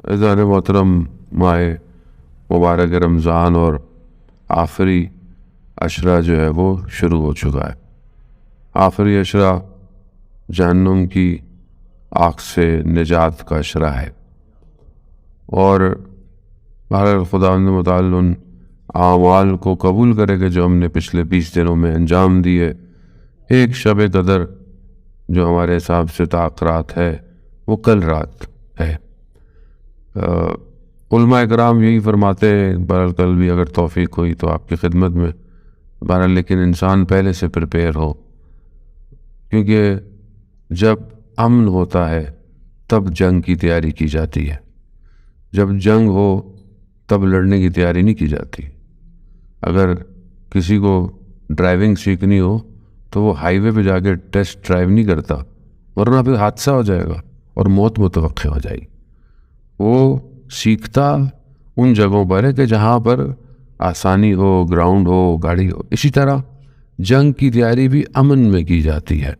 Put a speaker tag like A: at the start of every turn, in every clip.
A: इज़ान मोहतरम माह मुबारक रमज़ान और आखिरी अशरा जो है वो शुरू हो चुका है। आखिरी अशरा जहन्नुम की आग से निजात का अशरा है और बहरहाल खुदावंद मुताल उन आमाल को कबूल करेगा जो हमने पिछले 20 दिनों में अंजाम दिए। एक शब कदर जो हमारे हिसाब से ताक़रात है वो कल रात है। उलमा इकराम यही फरमाते हैं, बहरहाल कल भी अगर तौफीक हुई तो आपकी खिदमत में, बहरहाल लेकिन इंसान पहले से प्रिपेयर हो, क्योंकि जब अमन होता है तब जंग की तैयारी की जाती है। जब जंग हो तब लड़ने की तैयारी नहीं की जाती। अगर किसी को ड्राइविंग सीखनी हो तो वो हाईवे पे जाके टेस्ट ड्राइव नहीं करता, वरना फिर हादसा हो जाएगा और मौत मुतवक्किल हो जाएगी। वो सीखता उन जगहों पर है कि जहाँ पर आसानी हो, ग्राउंड हो, गाड़ी हो। इसी तरह जंग की तैयारी भी अमन में की जाती है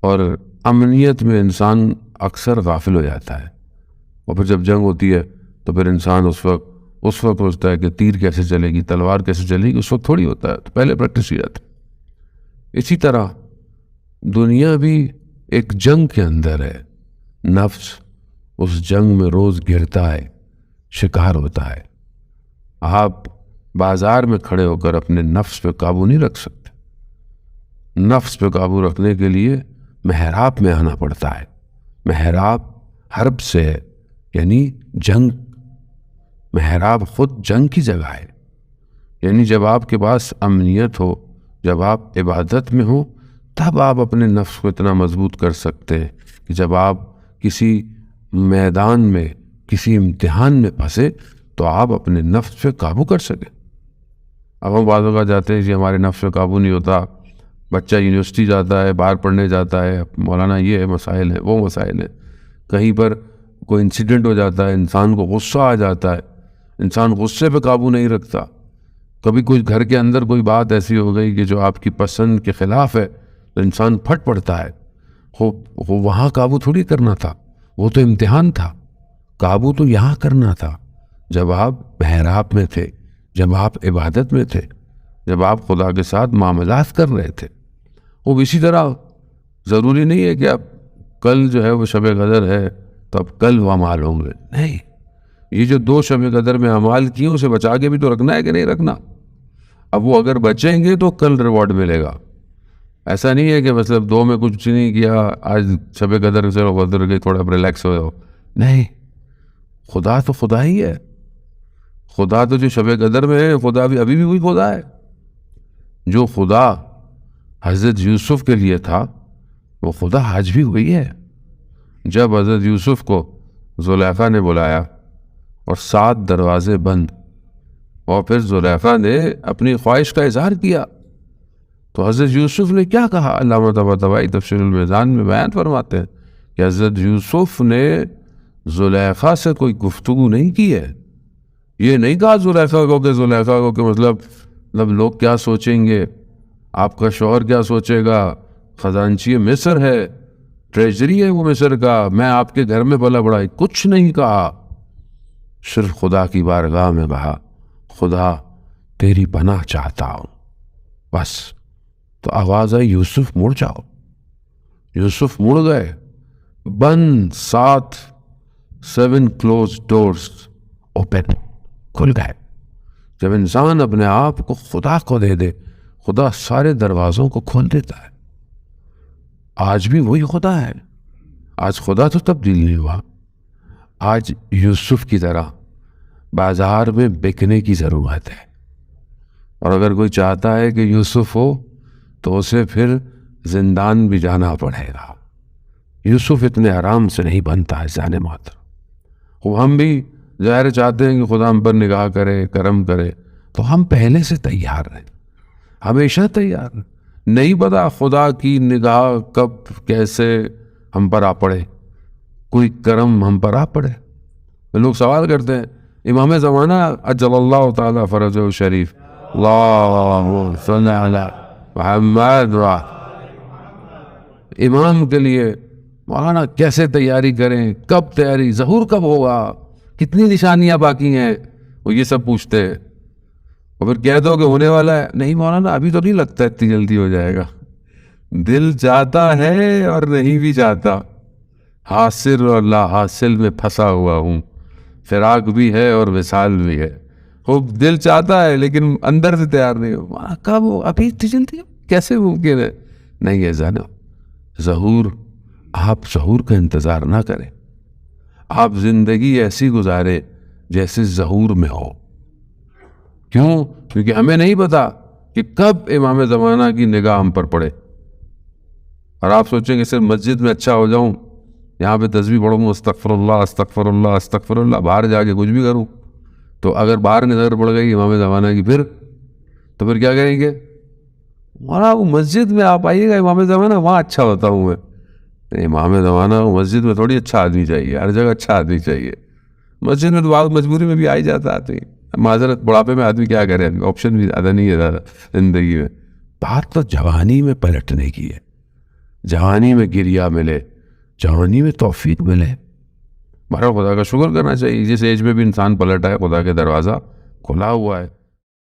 A: और अमनियत में इंसान अक्सर गाफिल हो जाता है। और फिर जब जंग होती है तो फिर इंसान उस वक्त सोचता है कि तीर कैसे चलेगी, तलवार कैसे चलेगी, उस वक्त थोड़ी होता है, तो पहले प्रैक्टिस की जाती है। इसी तरह दुनिया भी एक जंग के अंदर है। नफ्स उस जंग में रोज़ गिरता है, शिकार होता है। आप बाजार में खड़े होकर अपने नफ्स पे काबू नहीं रख सकते। नफ्स पे काबू रखने के लिए महराब में आना पड़ता है। महराब हर्ब से है, यानी जंग। महराब खुद जंग की जगह है। यानी जब आपके पास अमनियत हो, जब आप इबादत में हो, तब आप अपने नफ्स को इतना मजबूत कर सकते हैं कि जब आप किसी मैदान में, किसी इम्तिहान में फंसे तो आप अपने नफ्स पे काबू कर सकें। अब हम बातों का जाते हैं कि हमारे नफ्स पे काबू नहीं होता। बच्चा यूनिवर्सिटी जाता है, बाहर पढ़ने जाता है, मौलाना ये है मसाइल है, वो मसाइल है। कहीं पर कोई इंसिडेंट हो जाता है, इंसान को गुस्सा आ जाता है, इंसान गुस्से पे काबू नहीं रखता। कभी कोई घर के अंदर कोई बात ऐसी हो गई कि जो आपकी पसंद के ख़िलाफ़ है तो इंसान फट पड़ता है। हो वहाँ काबू थोड़ी करना था, वो तो इम्तिहान था। काबू तो यहाँ करना था जब आप महराब में थे, जब आप इबादत में थे, जब आप खुदा के साथ मामलात कर रहे थे। वो इसी तरह ज़रूरी नहीं है कि आप कल जो है वो शब कदर है तो अब कल वो अमाल होंगे, नहीं। ये जो 2 शब कदर में अमाल किए उसे बचा के भी तो रखना है कि नहीं रखना। अब वो अगर बचेंगे तो कल रिवॉर्ड मिलेगा। ऐसा नहीं है कि मतलब 2 में कुछ नहीं किया, आज शब कदर से कदर के थोड़ा रिलैक्स हो जाओ, नहीं। खुदा तो खुदा ही है। खुदा तो जो शब कदर में है, खुदा भी अभी भी वही खुदा है। जो खुदा हज़रत यूसुफ के लिए था वो खुदा आज भी वही है। जब हज़रत यूसुफ को ज़ुलेखा ने बुलाया और 7 दरवाजे बंद, और फिर ज़ुलेखा ने अपनी ख्वाहिश का इजहार किया, तो हज़रत यूसुफ ने क्या कहा? अल्लामा तबातबाई तफसीरुल मीज़ान में बयान फरमाते हैं कि हज़रत यूसुफ ने ज़ुलेखा से कोई गुफ्तगू नहीं की है। ये नहीं कहा ज़ुलेखा को कि मतलब लोग क्या सोचेंगे, आपका शौहर क्या सोचेगा, ख़जानची मिस्र है, ट्रेजरी है वो मिस्र का, मैं आपके घर में भला बड़ा, कुछ नहीं कहा। सिर्फ खुदा की बारगाह में कहा, खुदा तेरी पनाह चाहता हूँ, बस। तो आवाज़ आई, यूसुफ मुड़ जाओ। यूसुफ मुड़ गए। बंद 7 क्लोज डोर्स ओपन, खुल गए। जब इंसान अपने आप को खुदा को दे दे, खुदा सारे दरवाज़ों को खोल देता है। आज भी वही खुदा है। आज खुदा तो तब्दील नहीं हुआ। आज यूसुफ की तरह बाजार में बिकने की ज़रूरत है। और अगर कोई चाहता है कि यूसुफ हो तो उसे फिर जिंदान भी जाना पड़ेगा। यूसुफ इतने आराम से नहीं बनता है जाने मात्र। वो हम भी ज़ाहिर चाहते हैं कि खुदा हम पर निगाह करे, करम करे, तो हम पहले से तैयार रहें, हमेशा तैयार रहें। नहीं पता खुदा की निगाह कब कैसे हम पर आ पड़े, कोई करम हम पर आ पड़े। लोग सवाल करते हैं, इमाम ज़माना अज्जलल्लाहु ताला फरजहु शरीफ अल्लाहुम्मा सल्ली अला मुहम्मद, इमाम के लिए मौलाना कैसे तैयारी करें, कब तैयारी, ज़हूर कब होगा, कितनी निशानियां बाकी हैं, वो ये सब पूछते हैं। और फिर कह दो कि होने वाला है, नहीं मौलाना अभी तो नहीं लगता इतनी जल्दी हो जाएगा। दिल चाहता है और नहीं भी चाहता, हासिल और ला हासिल में फंसा हुआ हूँ, फिराक भी है और विसाल भी है। खूब दिल चाहता है लेकिन अंदर से तैयार नहीं हो। कब हो, अभी इतनी जल्दी, कैसे मुमकिन है? नहीं है जानो, ज़हूर, आप ज़हूर का इंतज़ार ना करें, आप जिंदगी ऐसी गुजारे जैसे ज़हूर में हो। क्यों? क्योंकि हमें नहीं पता कि कब इमाम ज़माना की निगाह हम पर पड़े। और आप सोचेंगे सिर्फ मस्जिद में अच्छा हो जाऊं, यहाँ पे तस्बीह पढ़ूँ, अस्तगफिरुल्लाह अस्तगफिरुल्लाह अस्तगफिरुल्लाह, बाहर जाके कुछ भी करूं, तो अगर बाहर नजर पड़ गई इमाम ज़माना की, तो फिर क्या करेंगे? वहाँ वो मस्जिद में आप आइएगा, इमाम ज़माना वहाँ अच्छा होता हूँ मैं। इमाम ज़माना मस्जिद में थोड़ी अच्छा आदमी चाहिए, हर जगह अच्छा आदमी चाहिए। मस्जिद में तो बहुत मजबूरी में भी आ ही जाता आदमी, माजरत बुढ़ापे में आदमी क्या करे, ऑप्शन भी ज़्यादा नहीं है ज़्यादा जिंदगी में। बात तो जवानी में पलटने की है, जवानी में गिरिया मिले, जवानी में तौफीक मिले, हमारा खुदा का शुक्र करना चाहिए। जिस एज में भी इंसान पलटा है, खुदा के दरवाज़ा खुला हुआ है।